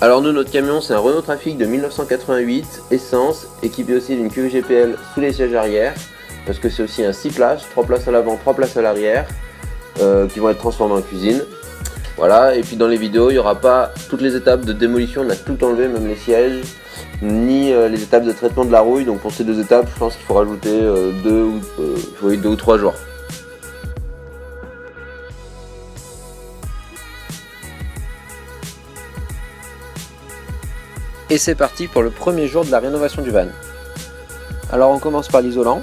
Alors nous, notre camion, c'est un Renault Trafic de 1988, essence, équipé aussi d'une cuve GPL sous les sièges arrière, parce que c'est aussi un 6 places, 3 places à l'avant, 3 places à l'arrière, qui vont être transformées en cuisine. Voilà, et puis dans les vidéos, il n'y aura pas toutes les étapes de démolition, on a tout enlevé, même les sièges, ni les étapes de traitement de la rouille. Donc pour ces deux étapes, je pense qu'il faut rajouter 2 ou 3 jours. Et c'est parti pour le premier jour de la rénovation du van. Alors on commence par l'isolant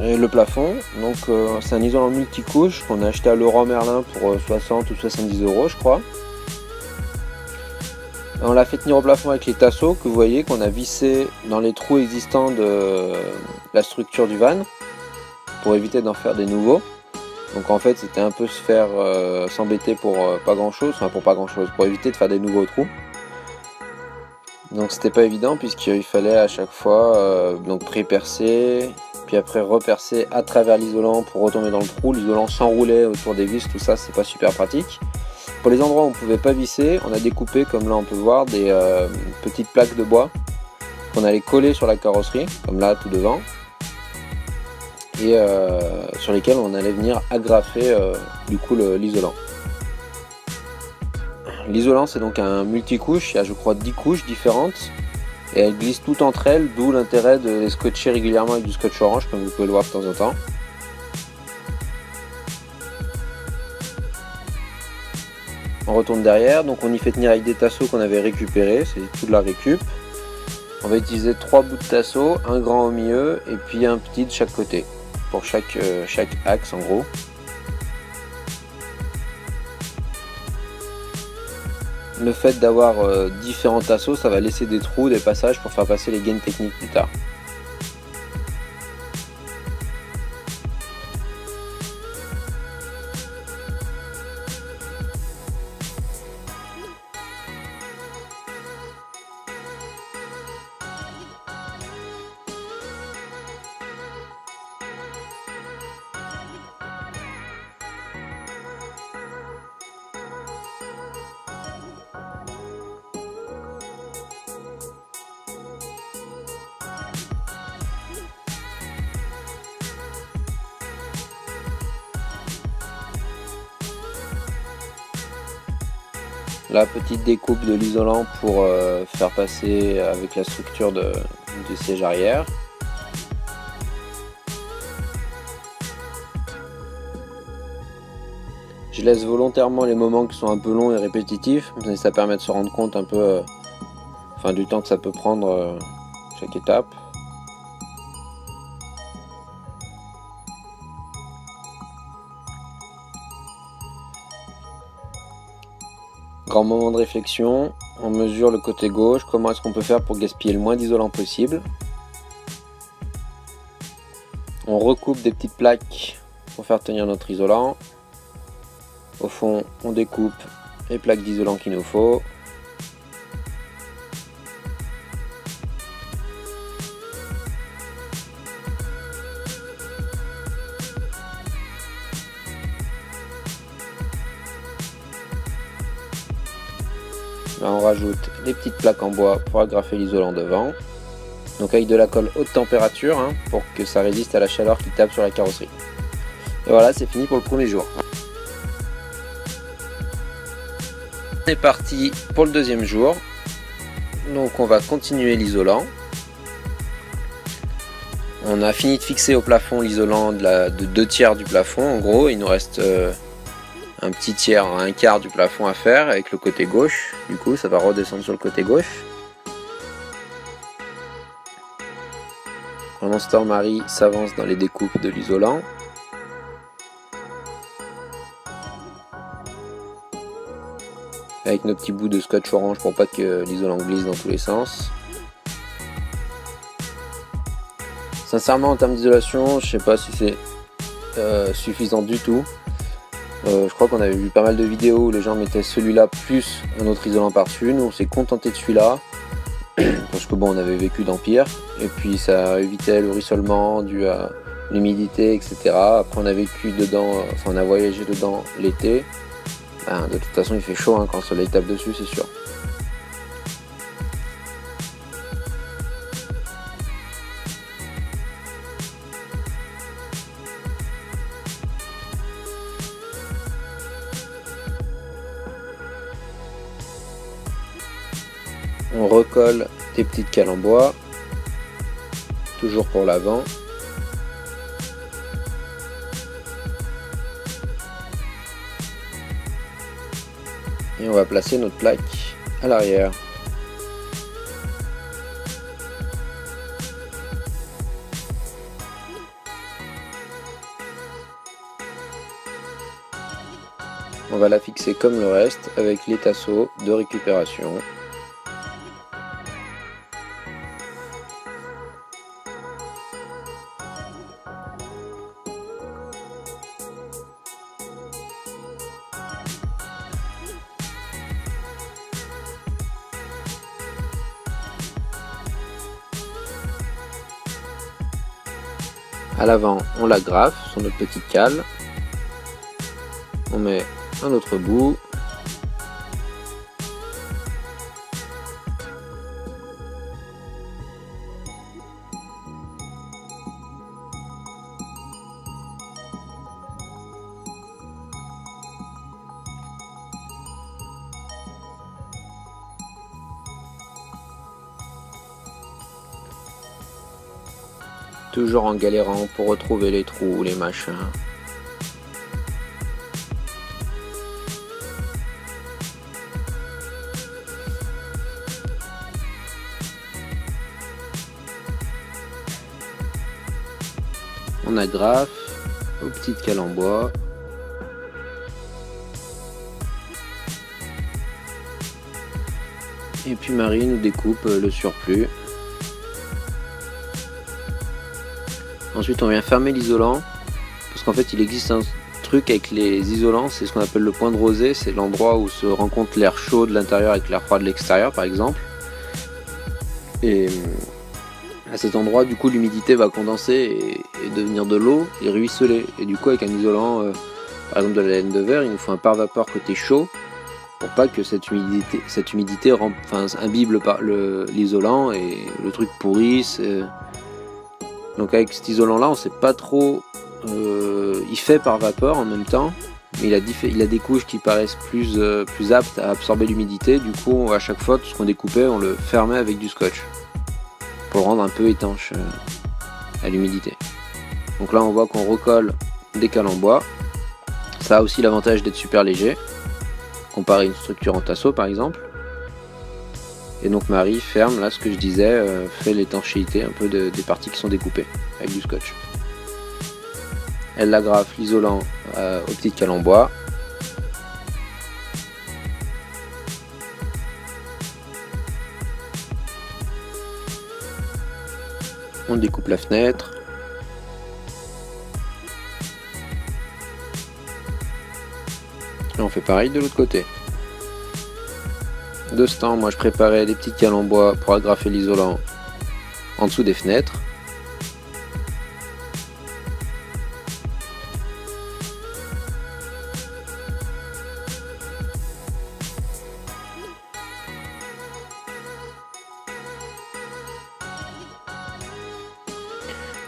et le plafond. Donc c'est un isolant multicouche qu'on a acheté à Leroy Merlin pour 60 ou 70 € je crois. On l'a fait tenir au plafond avec les tasseaux que vous voyez qu'on a vissé dans les trous existants de la structure du van pour éviter d'en faire des nouveaux. Donc en fait c'était un peu se faire s'embêter pour pas grand chose, enfin pour éviter de faire des nouveaux trous. Donc c'était pas évident puisqu'il fallait à chaque fois donc pré-percer, puis après repercer à travers l'isolant pour retomber dans le trou. L'isolant s'enroulait autour des vis, tout ça c'est pas super pratique. Pour les endroits où on pouvait pas visser, on a découpé, comme là on peut voir, des petites plaques de bois qu'on allait coller sur la carrosserie, comme là tout devant, et sur lesquelles on allait venir agrafer du coup l'isolant. L'isolant c'est donc un multicouche, il y a je crois 10 couches différentes et elles glissent toutes entre elles, d'où l'intérêt de les scotcher régulièrement avec du scotch orange comme vous pouvez le voir de temps en temps. On retourne derrière, donc on y fait tenir avec des tasseaux qu'on avait récupérés, c'est tout de la récup. On va utiliser 3 bouts de tasseau, un grand au milieu et puis un petit de chaque côté, pour chaque axe en gros. Le fait d'avoir différents tasseaux, ça va laisser des trous, des passages pour faire passer les gaines techniques plus tard. La petite découpe de l'isolant pour faire passer avec la structure du siège arrière. Je laisse volontairement les moments qui sont un peu longs et répétitifs, mais ça permet de se rendre compte un peu du temps que ça peut prendre chaque étape. Grand moment de réflexion, on mesure le côté gauche, comment est-ce qu'on peut faire pour gaspiller le moins d'isolant possible. On recoupe des petites plaques pour faire tenir notre isolant. Au fond, on découpe les plaques d'isolant qu'il nous faut. Là, on rajoute les petites plaques en bois pour agrafer l'isolant devant. Donc avec de la colle haute température pour que ça résiste à la chaleur qui tape sur la carrosserie. Et voilà, c'est fini pour le premier jour. On est parti pour le deuxième jour. Donc on va continuer l'isolant. On a fini de fixer au plafond l'isolant de 2 tiers du plafond. En gros, il nous reste un petit tiers, un quart du plafond à faire avec le côté gauche. Du coup, ça va redescendre sur le côté gauche. Pendant ce temps, Marie s'avance dans les découpes de l'isolant. Avec nos petits bouts de scotch orange pour pas que l'isolant glisse dans tous les sens. Sincèrement, en termes d'isolation, je sais pas si c'est suffisant du tout. Je crois qu'on avait vu pas mal de vidéos où les gens mettaient celui-là plus un autre isolant par-dessus. Nous on s'est contenté de celui-là parce que bon, on avait vécu dans pire, et puis ça évitait le ruissellement dû à l'humidité, etc. Après on a vécu dedans, on a voyagé dedans l'été. De toute façon il fait chaud quand le soleil tape dessus, c'est sûr. on recolle des petites cales en bois, toujours pour l'avant. Et on va placer notre plaque à l'arrière. On va la fixer comme le reste avec les tasseaux de récupération. À l'avant, on la graffe sur notre petite cale. On met un autre bout. Toujours en galérant pour retrouver les trous, les machins. On agrafe aux petites cales en bois. Et puis Marie nous découpe le surplus. Ensuite on vient fermer l'isolant, parce qu'en fait il existe un truc avec les isolants, c'est ce qu'on appelle le point de rosée, c'est l'endroit où se rencontre l'air chaud de l'intérieur avec l'air froid de l'extérieur par exemple. Et à cet endroit du coup l'humidité va condenser et devenir de l'eau et ruisseler. Et du coup avec un isolant, par exemple de la laine de verre, il nous faut un pare-vapeur côté chaud, pour pas que cette humidité imbibe l'isolant et le truc pourrisse. Donc avec cet isolant là on sait pas trop, il fait par vapeur en même temps, mais il a des couches qui paraissent plus aptes à absorber l'humidité. Du coup à chaque fois tout ce qu'on découpait on le fermait avec du scotch pour le rendre un peu étanche à l'humidité. Donc là on voit qu'on recolle des cales en bois, ça a aussi l'avantage d'être super léger comparé à une structure en tasseau par exemple. Et donc Marie ferme, là ce que je disais, fait l'étanchéité un peu des parties qui sont découpées avec du scotch. Elle agrafe l'isolant aux petites cales en bois. On découpe la fenêtre. Et on fait pareil de l'autre côté. De ce temps, moi je préparais des petites cales en bois pour agrafer l'isolant en dessous des fenêtres.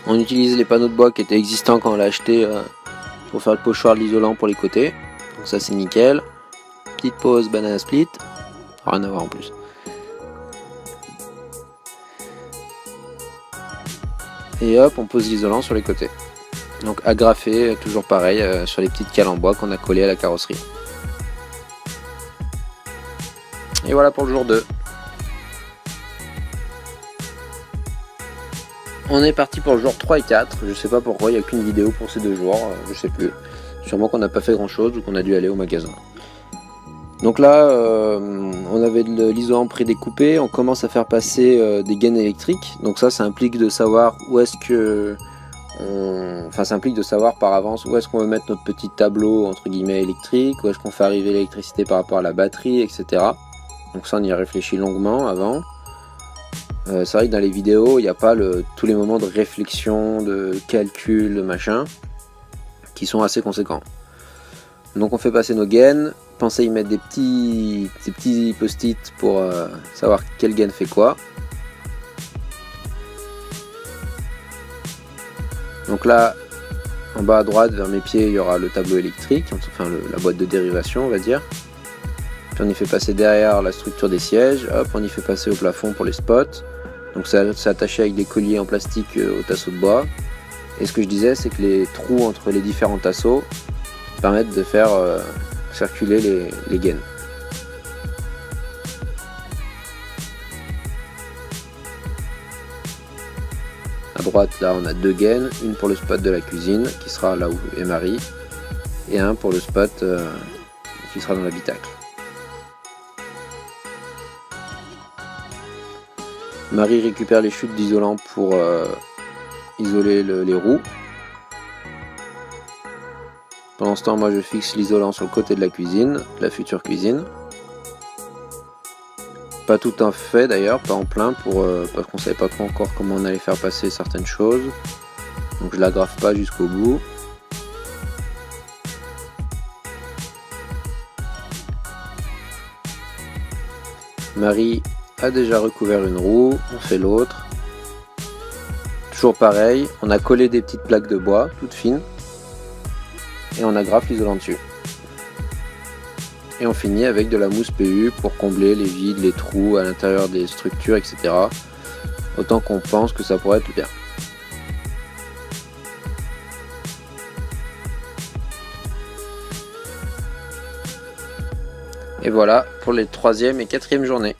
On utilise les panneaux de bois qui étaient existants quand on l'a acheté pour faire le pochoir de l'isolant pour les côtés. Donc ça c'est nickel. Petite pause banana split. Rien à voir en plus. Et hop, on pose l'isolant sur les côtés. Donc agrafé, toujours pareil, sur les petites cales en bois qu'on a collées à la carrosserie. Et voilà pour le jour 2. On est parti pour le jour 3 et 4. Je sais pas pourquoi il n'y a qu'une vidéo pour ces 2 jours, je sais plus. Sûrement qu'on n'a pas fait grand chose ou qu'on a dû aller au magasin. Donc là, on avait de l'isolant prédécoupé, on commence à faire passer des gaines électriques. Donc ça implique de savoir où est-ce que... ça implique de savoir par avance où est-ce qu'on veut mettre notre petit tableau entre guillemets électrique, où est-ce qu'on fait arriver l'électricité par rapport à la batterie, etc. Donc ça on y a réfléchi longuement avant. C'est vrai que dans les vidéos, il n'y a pas tous les moments de réflexion, de calcul, de machin, qui sont assez conséquents. Donc on fait passer nos gaines, pensez y mettre des petits post-it pour savoir quelle gaine fait quoi. Donc là, en bas à droite, vers mes pieds, il y aura le tableau électrique, enfin la boîte de dérivation on va dire. Puis on y fait passer derrière la structure des sièges, hop, on y fait passer au plafond pour les spots. Donc c'est attaché avec des colliers en plastique au tasseau de bois. Et ce que je disais, c'est que les trous entre les différents tasseaux permettent de faire circuler les gaines. À droite, là, on a 2 gaines, une pour le spot de la cuisine, qui sera là où est Marie, et un pour le spot qui sera dans l'habitacle. Marie récupère les chutes d'isolant pour isoler les roues. Pendant ce temps, moi je fixe l'isolant sur le côté de la cuisine, la future cuisine. Pas tout un fait d'ailleurs, pas en plein, parce qu'on savait pas encore comment on allait faire passer certaines choses. Donc je l'agrafe pas jusqu'au bout. Marie a déjà recouvert une roue, on fait l'autre. Toujours pareil, on a collé des petites plaques de bois, toutes fines, et on agrafe l'isolant dessus. Et on finit avec de la mousse PU pour combler les vides, les trous à l'intérieur des structures, etc. Autant qu'on pense que ça pourrait être bien. Et voilà pour les 3e et 4e journées.